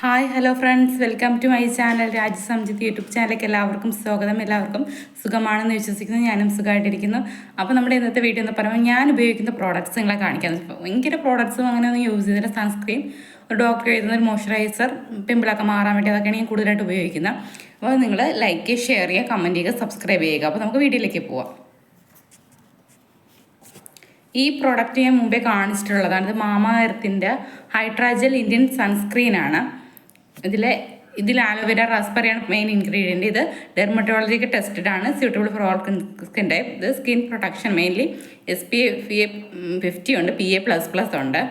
Hi hello friends, welcome to my channel Raj Samjith YouTube ചാനലിലേക്ക് എല്ലാവർക്കും സ്വാഗതം. എല്ലാവർക്കും സുഖമാണെന്ന് വിശ്വസിക്കുന്നു. ഞാനും സുഖമായിട്ടിരിക്കുന്നു. അപ്പോൾ നമ്മുടെ ഇന്നത്തെ വീഡിയോ എന്ന് പറയുമ്പോൾ ഞാൻ ഉപയോഗിക്കുന്ന പ്രോഡക്റ്റ്സ് നിങ്ങളെ കാണിക്കാൻ. ഭയങ്കര പ്രോഡക്റ്റ്സും അങ്ങനെയൊന്നും യൂസ് ചെയ്തില്ല. സൺസ്ക്രീൻ, ഒരു ഡോക്ടർ എഴുതുന്ന ഒരു മോയ്സ്ചറൈസർ, പിമ്പിളൊക്കെ മാറാൻ വേണ്ടി അതൊക്കെയാണ് ഞാൻ കൂടുതലായിട്ട് ഉപയോഗിക്കുന്നത്. അപ്പോൾ നിങ്ങൾ ലൈക്ക്, ഷെയർ ചെയ്യുക, കമൻറ്റ് ചെയ്യുക, സബ്സ്ക്രൈബ് ചെയ്യുക. അപ്പോൾ നമുക്ക് വീഡിയോയിലേക്ക് പോവാം. ഈ പ്രോഡക്റ്റ് ഞാൻ മുമ്പേ കാണിച്ചിട്ടുള്ളതാണ്. ഇത് മാമാ എർത്തിൻ്റെ ഹൈഡ്രാജൽ ഇന്ത്യൻ സൺസ്ക്രീനാണ്. ഇതിൽ ആലോവേര റാസ്ബെറിയാണ് മെയിൻ ഇൻഗ്രീഡിയൻറ്റ്. ഇത് ഡെർമറ്റോളജിക്ക് ടെസ്റ്റഡ് ആണ്, suitable for all skin type. ഇത് സ്കിൻ പ്രൊട്ടക്ഷൻ മെയിൻലി SPF50 ഉണ്ട്, PA++ ഉണ്ട്.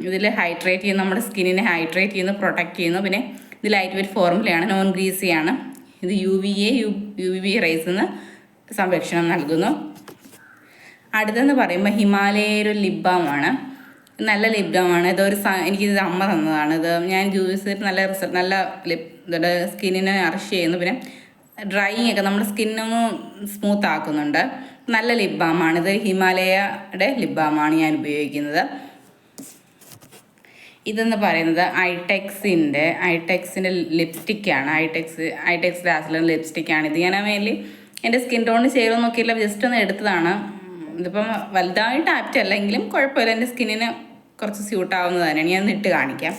ഇതിൽ ഹൈഡ്രേറ്റ് ചെയ്യുന്നു, നമ്മുടെ സ്കിന്നിനെ ഹൈഡ്രേറ്റ് ചെയ്യുന്നു, പ്രൊട്ടക്റ്റ് ചെയ്യുന്നു. പിന്നെ ഇത് ലൈറ്റ് വെയ്റ്റ് ഫോർമുലയാണ്, നോൺ ഗ്രീസിയാണ്. ഇത് UVB റേസിൽ നിന്ന് സംരക്ഷണം നൽകുന്നു. അടുത്തെന്ന് പറയുമ്പോൾ ഹിമാലയ ഒരു ലിപ് ബാമാണ്. നല്ല ലിപ് ബാമാണ്. എനിക്കിത് അമ്മ തന്നതാണ്. ഇത് ഞാൻ യൂസ് ചെയ്തിട്ട് നല്ല ഇതുടെ സ്കിന്നിനെ നറിഷ് ചെയ്യുന്നു. പിന്നെ ഡ്രൈയിങ് ഒക്കെ നമ്മുടെ സ്കിന്നൊന്ന് സ്മൂത്ത് ആക്കുന്നുണ്ട്. നല്ല ലിപ് ബാമാണ്. ഇത് ഹിമാലയയുടെ ലിപ് ബാമാണ് ഞാൻ ഉപയോഗിക്കുന്നത്. ഇതെന്ന് പറയുന്നത് ഐടെക്സിൻ്റെ ലിപ്സ്റ്റിക്കാണ്. ഐടെക്സ് ലാസിലെ ലിപ്സ്റ്റിക്കാണ്. ഇത് ഞാൻ മെയിൻലി എൻ്റെ സ്കിൻ ടോണിന് ചേരുമെന്ന് നോക്കിയില്ല, ജസ്റ്റ് ഒന്ന് എടുത്തതാണ്. ഇതിപ്പം വലുതായിട്ട് ആപ്റ്റ് അല്ല, എങ്കിലും കുഴപ്പമില്ല, എൻ്റെ സ്കിന്നിന് കുറച്ച് സ്യൂട്ട് ആവുന്നത് തന്നെയാണ്. ഞാൻ ഇട്ട് കാണിക്കാം.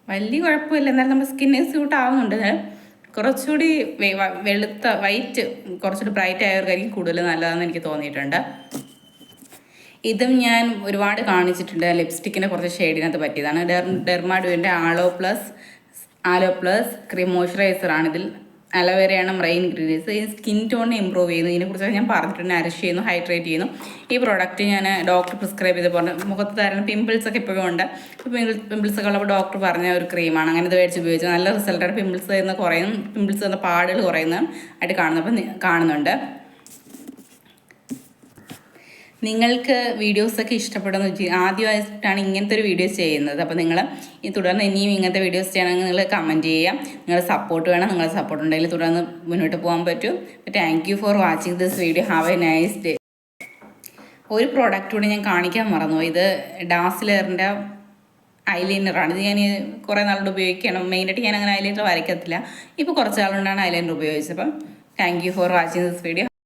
വലിയ കുഴപ്പമില്ല, എന്നാലും നമ്മുടെ സ്കിന്നിന് സ്യൂട്ട് ആവുന്നുണ്ട്. കുറച്ചുകൂടി വൈറ്റ് കുറച്ചുകൂടി ബ്രൈറ്റ് ആയവർക്കായിരിക്കും കൂടുതൽ നല്ലതെന്ന് എനിക്ക് തോന്നിയിട്ടുണ്ട്. ഇതും ഞാൻ ഒരുപാട് കാണിച്ചിട്ടുണ്ട്. ലിപ്സ്റ്റിക്കിൻ്റെ കുറച്ച് ഷെയ്ഡിനകത്ത് പറ്റിയതാണ്. ഡെർമാഡുവിൻ്റെ ആലോ പ്ലസ് ക്രീം മോയ്സ്ചറൈസറാണ്. ഇതിൽ അലോവേരയാണ് മെയിൻ ഇൻഗ്രീഡിയൻസ്. ഈ സ്കിൻ ടോണിനെ ഇമ്പ്രൂവ് ചെയ്യുന്നു. ഇതിനെക്കുറിച്ച് ഞാൻ പറഞ്ഞിട്ടുണ്ട്. നറിഷ് ചെയ്യുന്നു, ഹൈഡ്രേറ്റ് ചെയ്യുന്നു. ഈ പ്രോഡക്റ്റ് ഞാൻ ഡോക്ടർ പ്രിസ്ക്രൈബ് ചെയ്ത് പറഞ്ഞു. മുഖത്ത് തരുന്ന പിമ്പിൾസൊക്കെ ഇപ്പോഴും ഉണ്ട്. പിമ്പിൾസൊക്കെ ഉള്ളപ്പോൾ ഡോക്ടർ പറഞ്ഞ ഒരു ക്രീമാണ്. അങ്ങനെ ഇത് മേടിച്ച് ഉപയോഗിച്ചു നല്ല റിസൾട്ടാണ്. പിമ്പിൾസ് വരുന്ന പാടുകൾ കുറയുന്നതായിട്ട് കാണുന്നുണ്ട്. നിങ്ങൾക്ക് വീഡിയോസൊക്കെ ഇഷ്ടപ്പെടുന്നു, ആദ്യമായിട്ടാണ് ഇങ്ങനത്തെ ഒരു വീഡിയോസ് ചെയ്യുന്നത്. അപ്പോൾ നിങ്ങൾ തുടർന്ന് ഇനിയും ഇങ്ങനത്തെ വീഡിയോസ് ചെയ്യണമെങ്കിൽ നിങ്ങൾ കമൻറ്റ് ചെയ്യാം. നിങ്ങളുടെ സപ്പോർട്ട് വേണം. നിങ്ങളുടെ സപ്പോർട്ട് ഉണ്ടെങ്കിൽ തുടർന്ന് മുന്നോട്ട് പോകാൻ പറ്റും. Thank you for watching this video. Have A nice day. ഒരു പ്രോഡക്റ്റ് കൂടി ഞാൻ കാണിക്കാൻ മറന്നു. ഇത് ഡാസ്ലറിൻ്റെ ഐലൈനറാണ്. ഇത് ഞാൻ കുറേ നാളുകൊണ്ട് ഉപയോഗിക്കണം. മെയിനായിട്ട് ഞാൻ അങ്ങനെ ഐലൈനർ വരയ്ക്കത്തില്ല. ഇപ്പോൾ കുറച്ച് നാളുകൊണ്ടാണ് ഐലൈനർ ഉപയോഗിച്ചത്. അപ്പം thank you for watching this video.